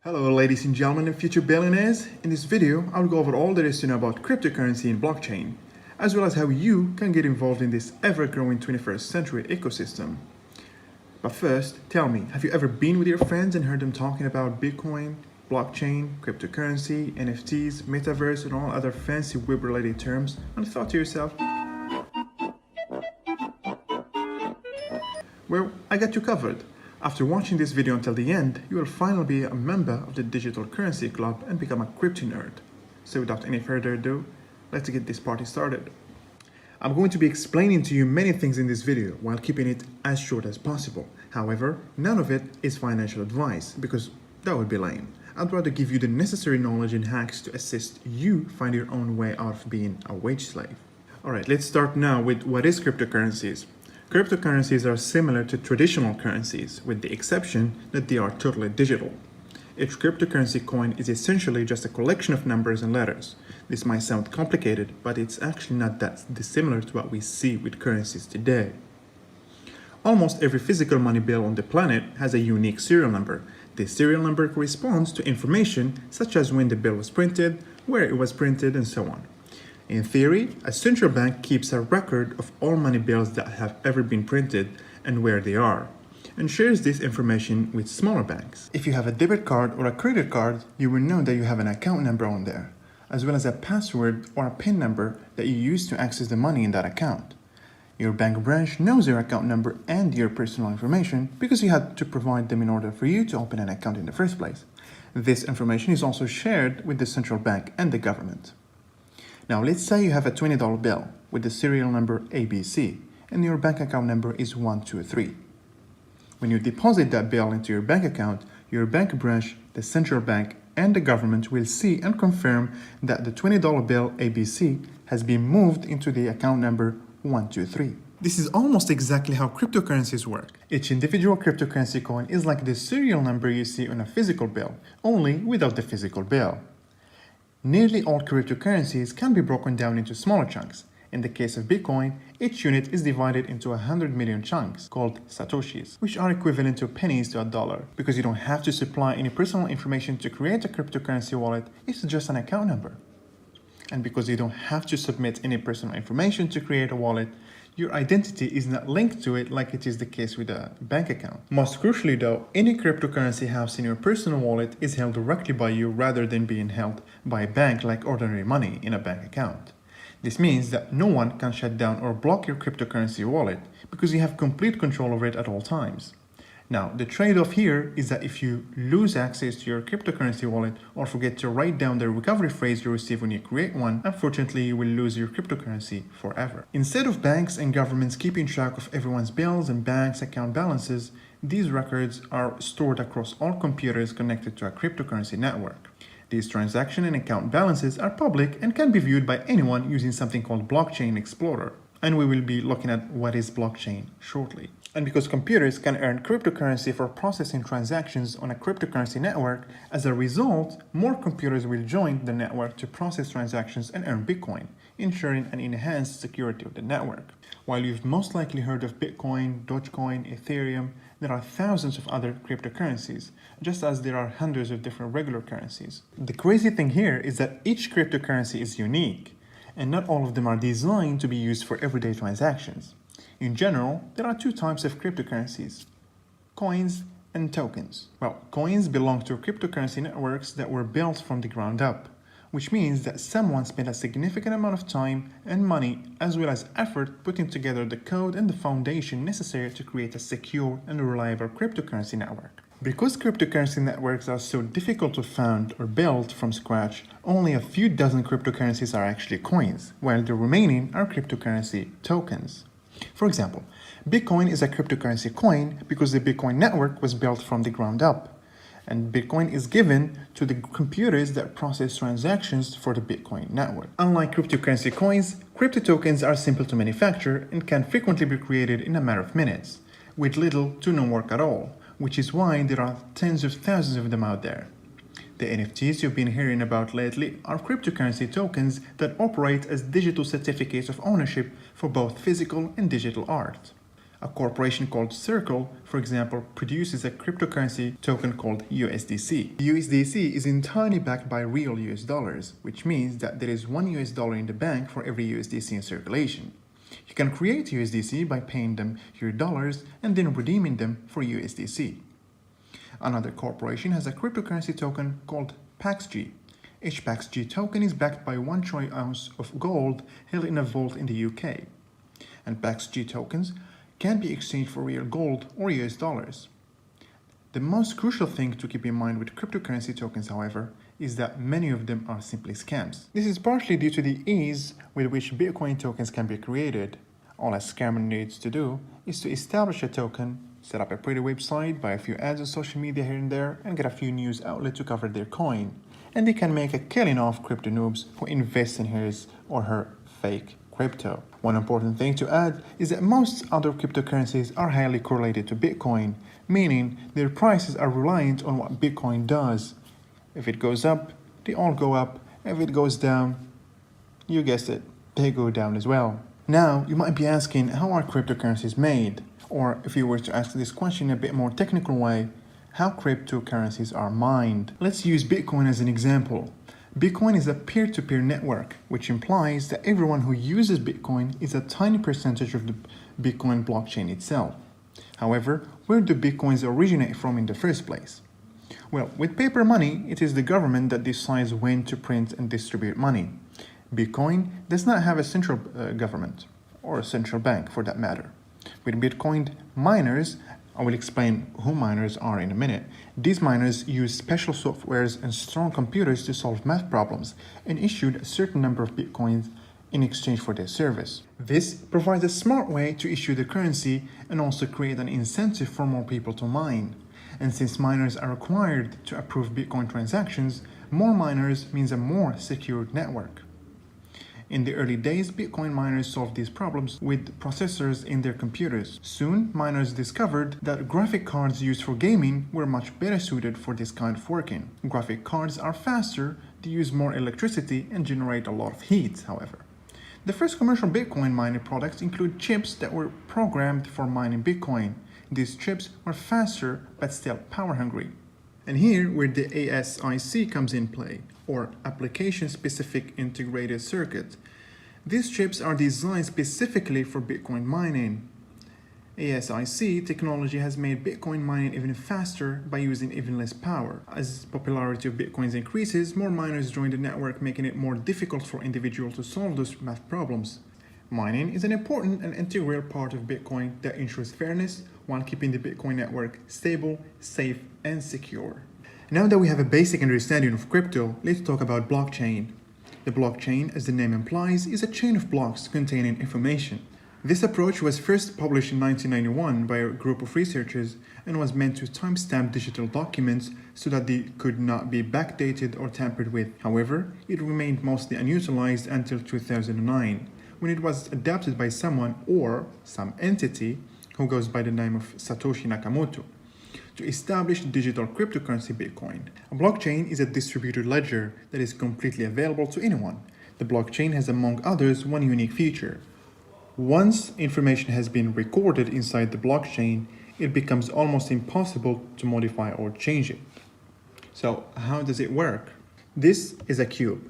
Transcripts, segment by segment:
Hello ladies and gentlemen and future billionaires. In this video, I'll go over all there is to know about cryptocurrency and blockchain, as well as how you can get involved in this ever-growing 21st century ecosystem. But first, tell me, have you ever been with your friends and heard them talking about Bitcoin, blockchain, cryptocurrency, NFTs, metaverse, and all other fancy web-related terms, and thought to yourself, well, I got you covered. After watching this video until the end, you will finally be a member of the Digital Currency Club and become a crypto nerd. So without any further ado, let's get this party started. I'm going to be explaining to you many things in this video while keeping it as short as possible. However, none of it is financial advice because that would be lame. I'd rather give you the necessary knowledge and hacks to assist you find your own way out of being a wage slave. Alright, let's start now with what is cryptocurrencies. Cryptocurrencies are similar to traditional currencies, with the exception that they are totally digital. Each cryptocurrency coin is essentially just a collection of numbers and letters. This might sound complicated, but it's actually not that dissimilar to what we see with currencies today. Almost every physical money bill on the planet has a unique serial number. This serial number corresponds to information such as when the bill was printed, where it was printed, and so on. In theory, a central bank keeps a record of all money bills that have ever been printed and where they are, and shares this information with smaller banks. If you have a debit card or a credit card, you will know that you have an account number on there, as well as a password or a PIN number that you use to access the money in that account. Your bank branch knows your account number and your personal information because you had to provide them in order for you to open an account in the first place. This information is also shared with the central bank and the government. Now let's say you have a $20 bill with the serial number ABC and your bank account number is 123. When you deposit that bill into your bank account, your bank branch, the central bank, and the government will see and confirm that the $20 bill ABC has been moved into the account number 123. This is almost exactly how cryptocurrencies work. Each individual cryptocurrency coin is like the serial number you see on a physical bill, only without the physical bill. Nearly all cryptocurrencies can be broken down into smaller chunks. In the case of Bitcoin, each unit is divided into 100 million chunks, called satoshis, which are equivalent to pennies to a dollar. Because you don't have to supply any personal information to create a cryptocurrency wallet, it's just an account number. And because you don't have to submit any personal information to create a wallet, your identity is not linked to it like it is the case with a bank account. Most crucially though, any cryptocurrency housed in your personal wallet is held directly by you rather than being held by a bank like ordinary money in a bank account. This means that no one can shut down or block your cryptocurrency wallet because you have complete control over it at all times. Now, the trade-off here is that if you lose access to your cryptocurrency wallet or forget to write down the recovery phrase you receive when you create one, unfortunately you will lose your cryptocurrency forever. Instead of banks and governments keeping track of everyone's bills and banks' account balances, these records are stored across all computers connected to a cryptocurrency network. These transaction and account balances are public and can be viewed by anyone using something called Blockchain Explorer. And we will be looking at what is blockchain shortly. And because computers can earn cryptocurrency for processing transactions on a cryptocurrency network, as a result, more computers will join the network to process transactions and earn Bitcoin, ensuring an enhanced security of the network. While you've most likely heard of Bitcoin, Dogecoin, Ethereum, there are thousands of other cryptocurrencies, just as there are hundreds of different regular currencies. The crazy thing here is that each cryptocurrency is unique, and not all of them are designed to be used for everyday transactions. In general, there are two types of cryptocurrencies: coins and tokens. Well, coins belong to cryptocurrency networks that were built from the ground up, which means that someone spent a significant amount of time and money as well as effort putting together the code and the foundation necessary to create a secure and reliable cryptocurrency network. Because cryptocurrency networks are so difficult to found or build from scratch, only a few dozen cryptocurrencies are actually coins, while the remaining are cryptocurrency tokens. For example, Bitcoin is a cryptocurrency coin because the Bitcoin network was built from the ground up, and Bitcoin is given to the computers that process transactions for the Bitcoin network. Unlike cryptocurrency coins, crypto tokens are simple to manufacture and can frequently be created in a matter of minutes, with little to no work at all, which is why there are tens of thousands of them out there. The NFTs you've been hearing about lately are cryptocurrency tokens that operate as digital certificates of ownership for both physical and digital art. A corporation called Circle, for example, produces a cryptocurrency token called USDC. USDC is entirely backed by real US dollars, which means that there is $1 US in the bank for every USDC in circulation. You can create USDC by paying them your dollars and then redeeming them for USDC. Another corporation has a cryptocurrency token called PAXG. Each PAXG token is backed by 1 troy ounce of gold held in a vault in the UK. And PAXG tokens can be exchanged for real gold or US dollars. The most crucial thing to keep in mind with cryptocurrency tokens, however, is that many of them are simply scams. This is partially due to the ease with which Bitcoin tokens can be created. All a scammer needs to do is to establish a token, set up a pretty website, buy a few ads on social media here and there, and get a few news outlets to cover their coin. And they can make a killing off crypto noobs who invest in his or her fake crypto. One important thing to add is that most other cryptocurrencies are highly correlated to Bitcoin, meaning their prices are reliant on what Bitcoin does. If it goes up, they all go up. If it goes down, you guessed it, they go down as well. Now, you might be asking, how are cryptocurrencies made? Or if you were to ask this question in a bit more technical way, how cryptocurrencies are mined? Let's use Bitcoin as an example. Bitcoin is a peer-to-peer network, which implies that everyone who uses Bitcoin is a tiny percentage of the Bitcoin blockchain itself. However, where do Bitcoins originate from in the first place? Well, with paper money, it is the government that decides when to print and distribute money. Bitcoin does not have a central government, or a central bank for that matter. With Bitcoin miners, I will explain who miners are in a minute. These miners use special softwares and strong computers to solve math problems and issued a certain number of Bitcoins in exchange for their service. This provides a smart way to issue the currency and also create an incentive for more people to mine. And since miners are required to approve Bitcoin transactions, more miners means a more secured network. In the early days, Bitcoin miners solved these problems with processors in their computers. Soon, miners discovered that graphic cards used for gaming were much better suited for this kind of working. Graphic cards are faster, they use more electricity and generate a lot of heat, however. The first commercial Bitcoin mining products include chips that were programmed for mining Bitcoin. These chips were faster but still power-hungry. And here where the ASIC comes in play, or Application-Specific Integrated Circuit. These chips are designed specifically for Bitcoin mining. ASIC technology has made Bitcoin mining even faster by using even less power. As popularity of Bitcoins increases, more miners join the network, making it more difficult for individuals to solve those math problems. Mining is an important and integral part of Bitcoin that ensures fairness while keeping the Bitcoin network stable, safe, and secure. Now that we have a basic understanding of crypto, let's talk about blockchain. The blockchain, as the name implies, is a chain of blocks containing information. This approach was first published in 1991 by a group of researchers and was meant to timestamp digital documents so that they could not be backdated or tampered with. However, it remained mostly unutilized until 2009, when it was adapted by someone or some entity who goes by the name of Satoshi Nakamoto to establish digital cryptocurrency Bitcoin. A blockchain is a distributed ledger that is completely available to anyone. The blockchain has, among others, one unique feature. Once information has been recorded inside the blockchain, it becomes almost impossible to modify or change it. So, how does it work? This is a cube.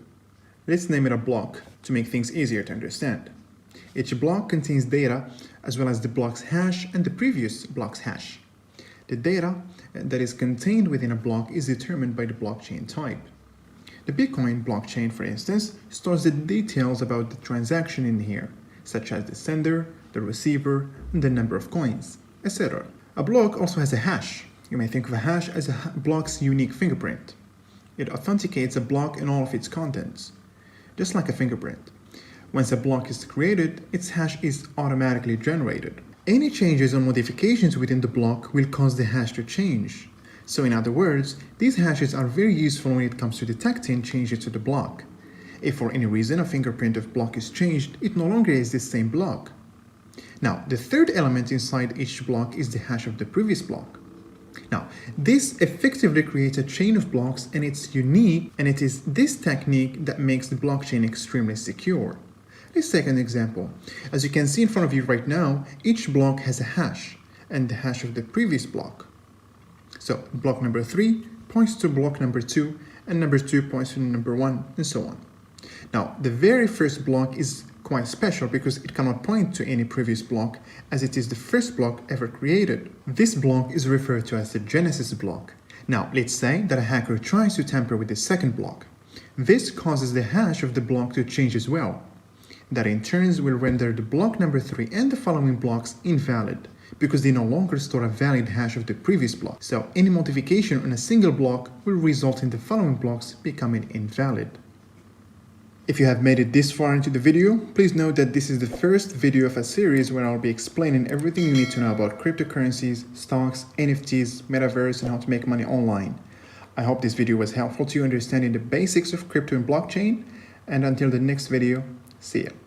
Let's name it a block to make things easier to understand. Each block contains data as well as the block's hash and the previous block's hash. The data that is contained within a block is determined by the blockchain type. The Bitcoin blockchain, for instance, stores the details about the transaction in here, such as the sender, the receiver, and the number of coins, etc. A block also has a hash. You may think of a hash as a block's unique fingerprint. It authenticates a block and all of its contents, just like a fingerprint. Once a block is created, its hash is automatically generated. Any changes or modifications within the block will cause the hash to change. So in other words, these hashes are very useful when it comes to detecting changes to the block. If for any reason a fingerprint of block is changed, it no longer is the same block. Now, the third element inside each block is the hash of the previous block. Now, this effectively creates a chain of blocks, and it's unique, and it is this technique that makes the blockchain extremely secure. Let's take an example. As you can see in front of you right now, each block has a hash and the hash of the previous block. So block number 3 points to block number 2 and number 2 points to number 1 and so on. Now the very first block is quite special because it cannot point to any previous block as it is the first block ever created. This block is referred to as the Genesis block. Now let's say that a hacker tries to tamper with the second block. This causes the hash of the block to change as well. That in turn will render the block number 3 and the following blocks invalid because they no longer store a valid hash of the previous block. So any modification on a single block will result in the following blocks becoming invalid. If you have made it this far into the video, please note that this is the first video of a series where I'll be explaining everything you need to know about cryptocurrencies, stocks, NFTs, metaverse, and how to make money online. I hope this video was helpful to you understanding the basics of crypto and blockchain, and until the next video, see ya.